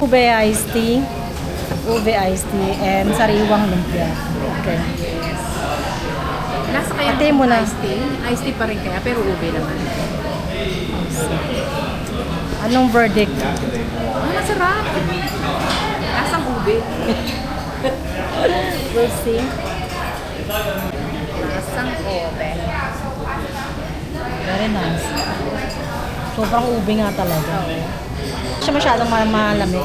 Ube iced tea. Ube iced tea and sariwang lumpia. Okay. Nasa kaya Ate mo na. iced tea? Iced tea pa rin kaya, pero ube naman. Anong verdict? Masarap. Lasang ube. We'll see. Lasang ube. Very nice. Sobrang ube nga talaga. Siya masyadong malamig.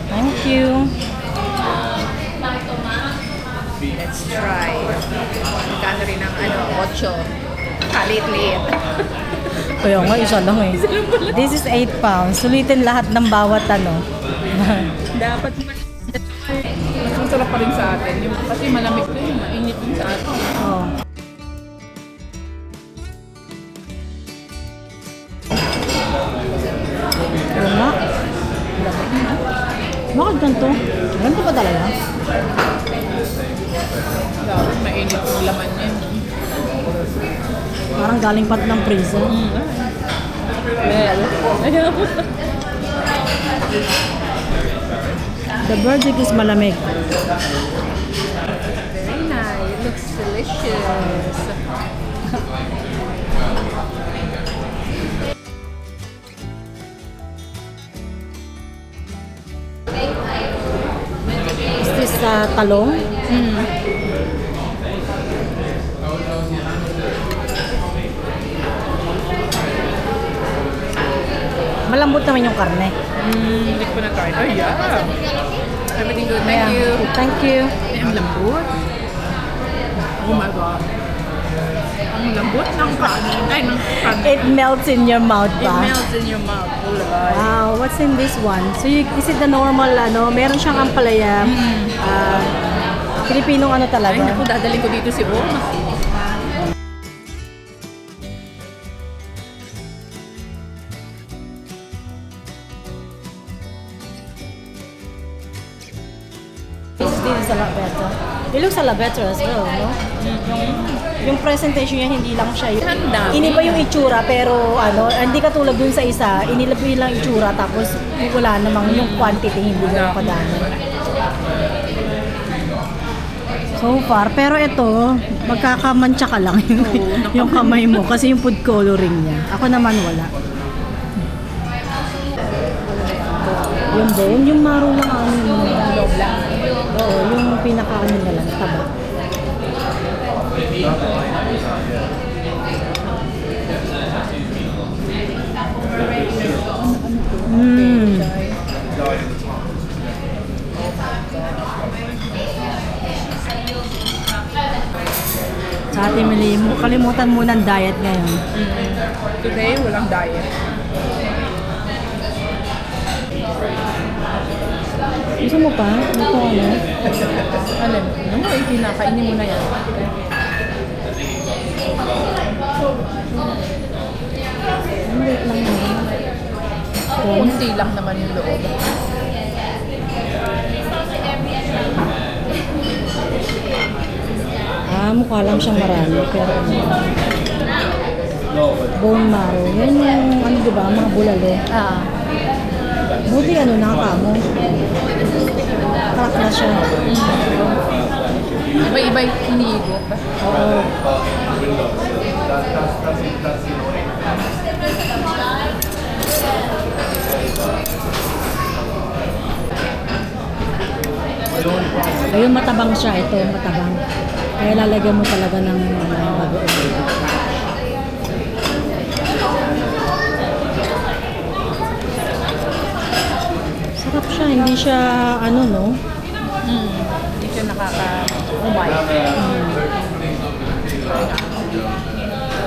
Thank you. Let's try. Magkano rin ang 8. Kalit-lit. Kaya nga, isa lang eh. This is 8 pounds. Sulitin lahat ng bawat ano. Dapat mas masarap pa rin sa atin. Kasi malamig na yun, mainit din sa atin. Oh. Oo nga. Bakit ganito? Ganito ba talaga? Dapat mainit yung laman niya. Parang galing pa ng freezer. Well, The verdict is malamig. very nice. It looks delicious. Is this talong? Malambot naman yung karne. Hindi ko na try. Oh, yeah. Everything good. Thank Yeah. you. Thank you. Ay, ang lambot. Oh my God. Ang lambot ng kanin. Ay, ng kanin. It melts in your mouth It ba? melts in your mouth. Oh, Lord. Wow, what's in this one? So, is it the normal, meron siyang ampalaya. Pilipinong ano Ay, talaga. naku, dadalhin ko dito si Oma. This is a lot better. It looks a lot better as well, no? Yung presentation niya, hindi lang siya. Ang dami. Iniba yung itsura, pero hindi katulad dun sa isa, inilabi lang itsura, tapos wala namang yung quantity, hindi ganun kadami. So far, pero ito, magkakamantsa ka lang yung kamay mo kasi yung food coloring niya. Ako naman wala. Yun din, yung maro lang ang Loob lang. oo, yung pinaka-ano na lang, taba. Sa ating kalimutan muna ang diet ngayon. Today, walang diet. Gusto mo pa? Ito ano? Alam mo, kinakainin mo na yan. Wait lang yun. Kunti lang naman yung loob. Mukha lang siyang marami. Pero bone marrow. Yan yung, diba, mga bulalo. Buti nakakamo. Crack na siya. Iba-iba yung iniigop. Oo. Ayun, matabang siya. Ito, matabang. Kaya lalagyan mo talaga ng bagoong. Sarap siya. Hindi siya, no? Hindi siya nakaka-umay.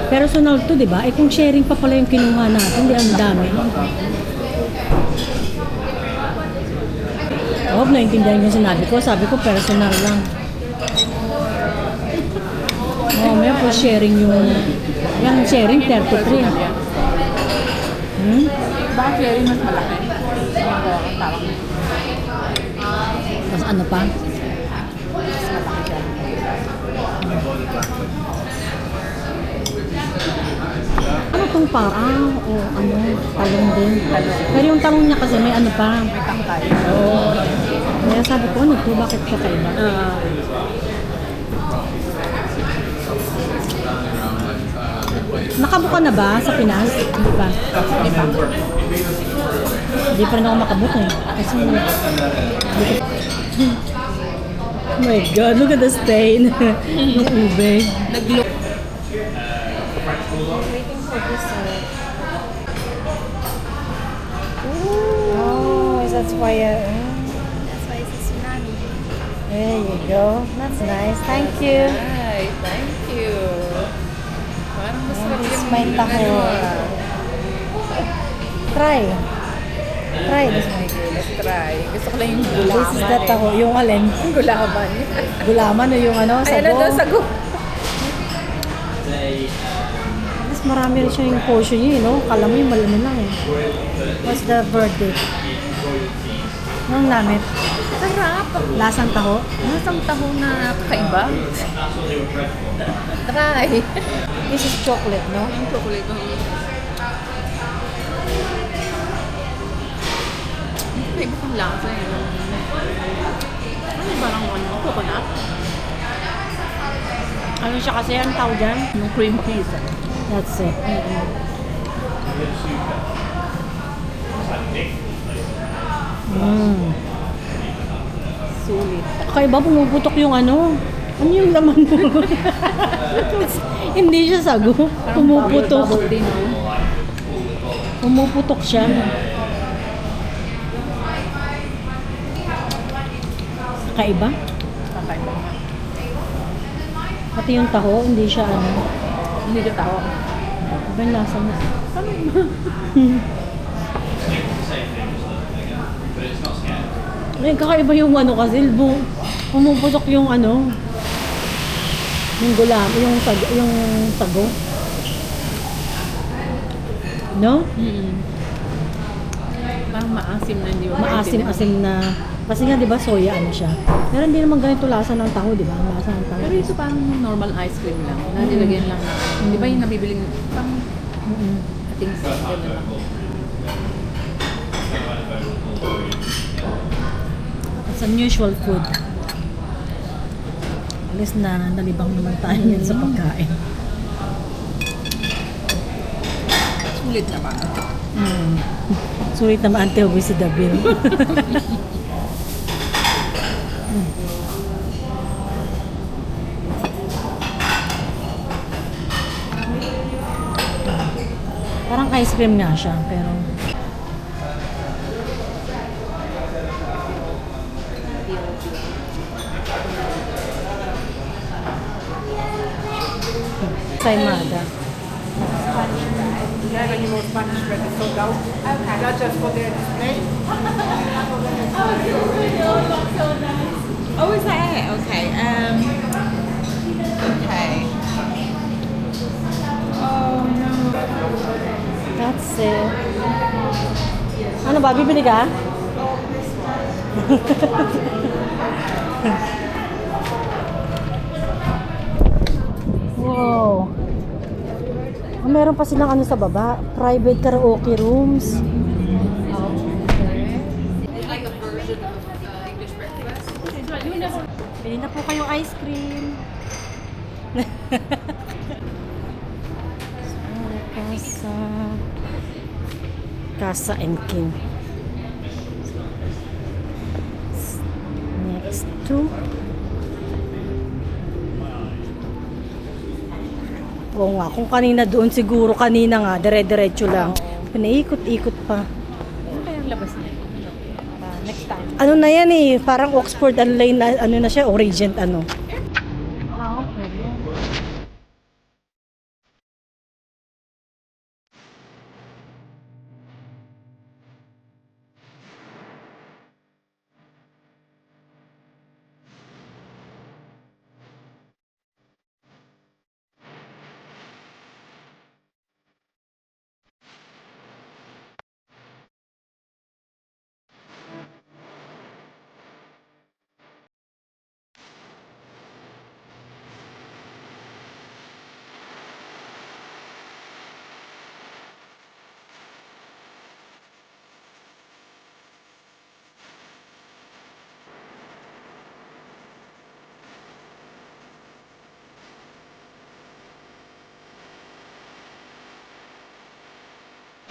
Personal to, di ba? Kung sharing pa pala yung kinuha natin, di ang dami. Huwag naintindihan yung sinabi ko. Sabi ko, personal lang. May po sharing yung... Yan, sharing 33. Bakit sharing mas malaki? ano pa? Mas malaki siya. Ano tong parang? O ano? Talong din. Pero yung talong niya kasi may ano pa. May tangkay. Oo. Kaya sabi ko, ano to? Bakit kakaiba? Nakabuka na ba sa Pinas? Hindi pa. Di ba? Hindi pa rin ako makabuka eh. Kasi oh my God, look at the stain ng ube. Nag-look. Waiting for dessert. Oh, that's why That's why it's a tsunami. there you go. That's nice. Thank you. Ay, thank you. Parang masarap This is yung my taho. Try. Try this one. Let's try. Gusto ko lang yung gulaman. This is the taho. Yung alin? Yung gulaman. Gulaman o yung ano? Ay, ano Sago? daw sago? Mas marami rin siya yung portion niya, no? Kala mo yung malaman lang eh. What's the verdict? Anong namit? Sarap. Lasang taho? Nasang taho na kakaiba. Try. This is chocolate, no? Yung chocolate. May iba pang lasa eh. Ano parang ano? Coconut? Ano siya kasi ang tawag dyan? Yung cream cheese. That's it. Mm. Sulit. Kakaiba, pumuputok yung ano. Ano yung laman mo? Hindi siya sago. Pumuputok. Bubble din, no? Pumuputok siya. Kakaiba. Kakaiba. Pati yung taho, hindi siya ano. Hindi ko taho. Iba yung lasa mo. Ay, kakaiba yung ano kasi, pumuputok yung ano. Yung gulam, yung sago. No? Parang maasim na, hindi ba? Maasim-asim na. Kasi nga, di ba, soya ano siya. Pero hindi naman ganito lasa ng taho, di ba? Ang lasa ng taho. Pero ito parang normal ice cream lang. Nilagyan lang. Di ba yung nabibiling parang Mm-mm. ating sa gano'n lang. It's unusual food. Alis na, nalibang naman tayo yan sa pagkain. Sulit naman. Sulit naman ante huwi si Dabil. Parang ice cream nga siya, pero Saimada. Yeah, when you go Spanish bread is sold out. Okay. Not just for their display. Oh, is that it? Okay. Okay. Oh, no. That's it. Ano ba? Bibili ka? Wow. Ah, meron pa silang ano sa baba. Private karaoke rooms. Like a version of English breakfast. Bili na po kayong ice cream. Casa and King. Next to Oo nga, kung kanina doon siguro kanina nga, dire-diretso lang. Pinaikot-ikot pa. Ano kaya ang labas niya? Next time. Ano na yan eh, parang Oxford ano na siya, Origent ano.